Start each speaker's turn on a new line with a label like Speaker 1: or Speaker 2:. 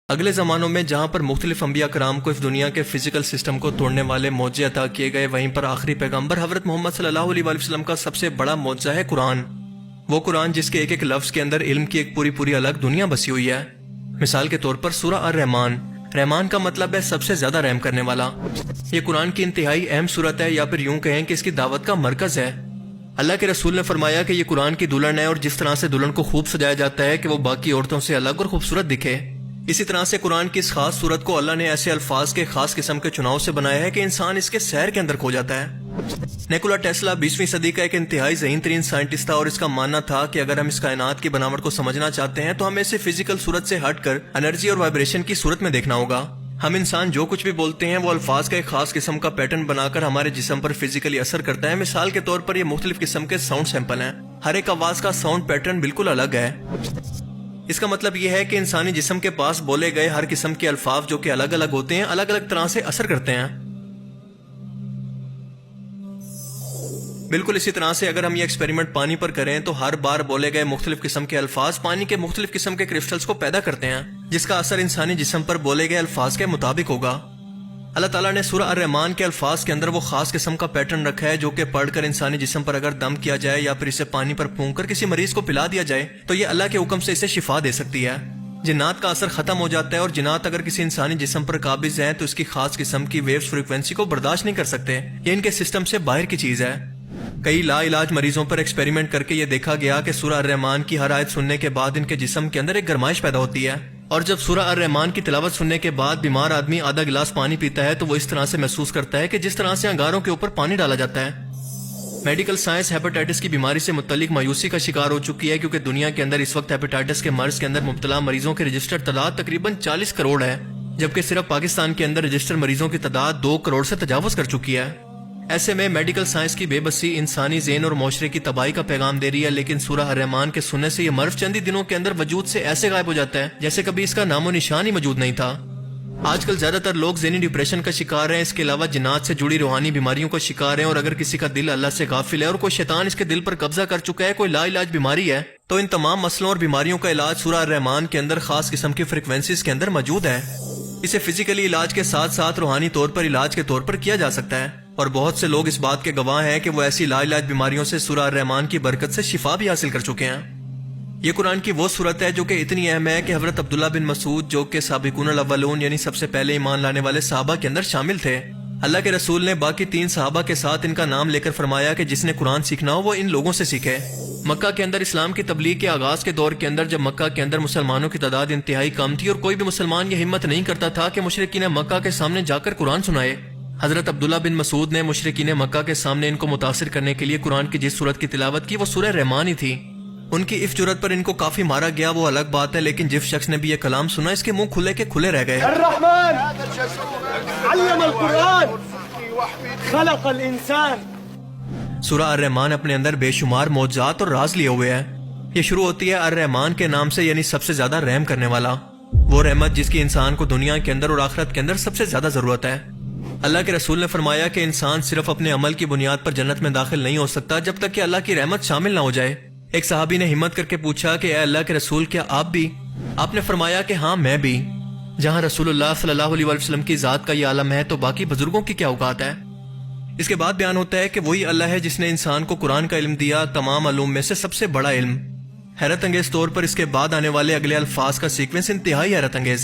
Speaker 1: اگلے زمانوں میں جہاں پر مختلف انبیاء کرام کو اس دنیا کے فزیکل سسٹم کو توڑنے والے معجزے عطا کیے گئے، وہیں پر آخری پیغمبر حضرت محمد صلی اللہ علیہ وسلم کا سب سے بڑا معجزہ ہے قرآن۔ وہ قرآن جس کے ایک ایک لفظ کے اندر علم کی ایک پوری الگ دنیا بسی ہوئی ہے۔ مثال کے طور پر سورہ الرحمن، رحمان کا مطلب ہے سب سے زیادہ رحم کرنے والا۔ یہ قرآن کی انتہائی اہم صورت ہے، یا پھر یوں کہیں کہ اس کی دعوت کا مرکز ہے۔ اللہ کے رسول نے فرمایا کہ یہ قرآن کی دلہن ہے، اور جس طرح سے دلہن کو خوب سجایا جاتا ہے کہ وہ باقی عورتوں سے الگ اور خوبصورت دکھے، اسی طرح سے قرآن کی اس خاص صورت کو اللہ نے ایسے الفاظ کے خاص قسم کے چناؤ سے بنایا ہے کہ انسان اس کے سیر کے اندر کھو جاتا ہے۔ نیکولا ٹیسلا 20ویں صدی کا ایک انتہائی ذہین ترین سائنٹسٹ تھا، اور اس کا ماننا تھا کہ اگر ہم اس کائنات کی بناوٹ کو سمجھنا چاہتے ہیں تو ہمیں اسے فزیکل صورت سے ہٹ کر انرجی اور وائبریشن کی صورت میں دیکھنا ہوگا۔ ہم انسان جو کچھ بھی بولتے ہیں وہ الفاظ کا ایک خاص قسم کا پیٹرن بنا کر ہمارے جسم پر فزیکلی اثر کرتا ہے۔ مثال کے طور پر یہ مختلف قسم کے ساؤنڈ سیمپل ہیں، ہر ایک آواز کا ساؤنڈ پیٹرن بالکل الگ ہے۔ اس کا مطلب یہ ہے کہ انسانی جسم کے پاس بولے گئے ہر قسم کے الفاظ جو کہ الگ الگ ہوتے ہیں، الگ الگ طرح سے اثر کرتے ہیں۔ بالکل اسی طرح سے اگر ہم یہ ایکسپیریمنٹ پانی پر کریں تو ہر بار بولے گئے مختلف قسم کے الفاظ پانی کے مختلف قسم کے کرسٹلز کو پیدا کرتے ہیں، جس کا اثر انسانی جسم پر بولے گئے الفاظ کے مطابق ہوگا۔ اللہ تعالیٰ نے سورہ الرحمن کے الفاظ کے اندر وہ خاص قسم کا پیٹرن رکھا ہے جو کہ پڑھ کر انسانی جسم پر اگر دم کیا جائے یا پھر اسے پانی پر پھونک کر کسی مریض کو پلا دیا جائے تو یہ اللہ کے حکم سے اسے شفا دے سکتی ہے۔ جنات کا اثر ختم ہو جاتا ہے، اور جنات اگر کسی انسانی جسم پر قابض ہیں تو اس کی خاص قسم کی ویوز فریکوینسی کو برداشت نہیں کر سکتے، یہ ان کے سسٹم سے باہر کی چیز ہے۔ کئی لا علاج مریضوں پر ایکسپیریمنٹ کر کے یہ دیکھا گیا کہ سورہ الرحمن کی ہر آیت سننے کے بعد ان کے جسم کے اندر ایک گرمائش پیدا ہوتی ہے، اور جب سورہ الرحمن کی تلاوت سننے کے بعد بیمار آدمی آدھا گلاس پانی پیتا ہے تو وہ اس طرح سے محسوس کرتا ہے کہ جس طرح سے انگاروں کے اوپر پانی ڈالا جاتا ہے۔ میڈیکل سائنس ہیپاٹائٹس کی بیماری سے متعلق مایوسی کا شکار ہو چکی ہے، کیونکہ دنیا کے اندر اس وقت ہیپاٹائٹس کے مرض کے اندر مبتلا مریضوں کے رجسٹرڈ تعداد تقریباً 40 کروڑ ہے، جبکہ صرف پاکستان کے اندر رجسٹرڈ مریضوں کی تعداد 2 کروڑ سے تجاوز کر چکی ہے۔ ایسے میں میڈیکل سائنس کی بے بسی انسانی ذہن اور معاشرے کی تباہی کا پیغام دے رہی ہے، لیکن سورہ الرحمن کے سننے سے یہ مرض چند ہی دنوں کے اندر وجود سے ایسے غائب ہو جاتا ہے جیسے کبھی اس کا نام و نشان ہی موجود نہیں تھا۔ آج کل زیادہ تر لوگ ذہنی ڈپریشن کا شکار ہیں، اس کے علاوہ جنات سے جڑی روحانی بیماریوں کا شکار ہیں، اور اگر کسی کا دل اللہ سے غافل ہے اور کوئی شیطان اس کے دل پر قبضہ کر چکا ہے، کوئی لا علاج بیماری ہے، تو ان تمام مسئلوں اور بیماریوں کا علاج سورہ الرحمن کے اندر خاص قسم کی فریکوینسیز کے اندر موجود ہے۔ اسے فزیکلی علاج کے ساتھ ساتھ روحانی طور پر علاج کے طور پر کیا جا سکتا ہے، اور بہت سے لوگ اس بات کے گواہ ہیں کہ وہ ایسی لا علاج بیماریوں سے سورہ الرحمن کی برکت سے شفا بھی حاصل کر چکے ہیں۔ یہ قرآن کی وہ صورت ہے جو کہ اتنی اہم ہے کہ حضرت عبداللہ بن مسعود جو کہ سابقون الاولون یعنی سب سے پہلے ایمان لانے والے صحابہ کے اندر شامل تھے، اللہ کے رسول نے باقی 3 صحابہ کے ساتھ ان کا نام لے کر فرمایا کہ جس نے قرآن سیکھنا ہو وہ ان لوگوں سے سیکھے۔ مکہ کے اندر اسلام کی تبلیغ کے آغاز کے دور کے اندر جب مکہ کے اندر مسلمانوں کی تعداد انتہائی کم تھی اور کوئی بھی مسلمان یہ ہمت نہیں کرتا تھا کہ مشرکین مکہ کے سامنے جا کر قرآن سنائے، حضرت عبداللہ بن مسعود نے مشرکین مکہ کے سامنے ان کو متاثر کرنے کے لیے قرآن کی جس سورت کی تلاوت کی وہ سورہ رحمان ہی تھی۔ ان کی اس جرت پر ان کو کافی مارا گیا، وہ الگ بات ہے، لیکن جس شخص نے بھی یہ کلام سنا اس کے منہ کھلے کے کھلے رہ گئے۔
Speaker 2: الرحمن علم القرآن خلق الانسان۔
Speaker 1: سورہ الرحمن اپنے اندر بے شمار معجزات اور راز لیے ہوئے ہے۔ یہ شروع ہوتی ہے الرحمن کے نام سے، یعنی سب سے زیادہ رحم کرنے والا، وہ رحمت جس کی انسان کو دنیا کے اندر اور آخرت کے اندر سب سے زیادہ ضرورت ہے۔ اللہ کے رسول نے فرمایا کہ انسان صرف اپنے عمل کی بنیاد پر جنت میں داخل نہیں ہو سکتا جب تک کہ اللہ کی رحمت شامل نہ ہو جائے۔ ایک صحابی نے ہمت کر کے پوچھا کہ اے اللہ کے رسول کیا آپ بھی؟ آپ نے فرمایا کہ ہاں میں بھی۔ جہاں رسول اللہ صلی اللہ علیہ وسلم کی ذات کا یہ عالم ہے تو باقی بزرگوں کی کیا اوقات ہے؟ اس کے بعد بیان ہوتا ہے کہ وہی اللہ ہے جس نے انسان کو قرآن کا علم دیا، تمام علوم میں سے سب سے بڑا علم۔ حیرت انگیز طور پر اس کے بعد آنے والے اگلے الفاظ کا سیکوینس انتہائی حیرت انگیز ہے۔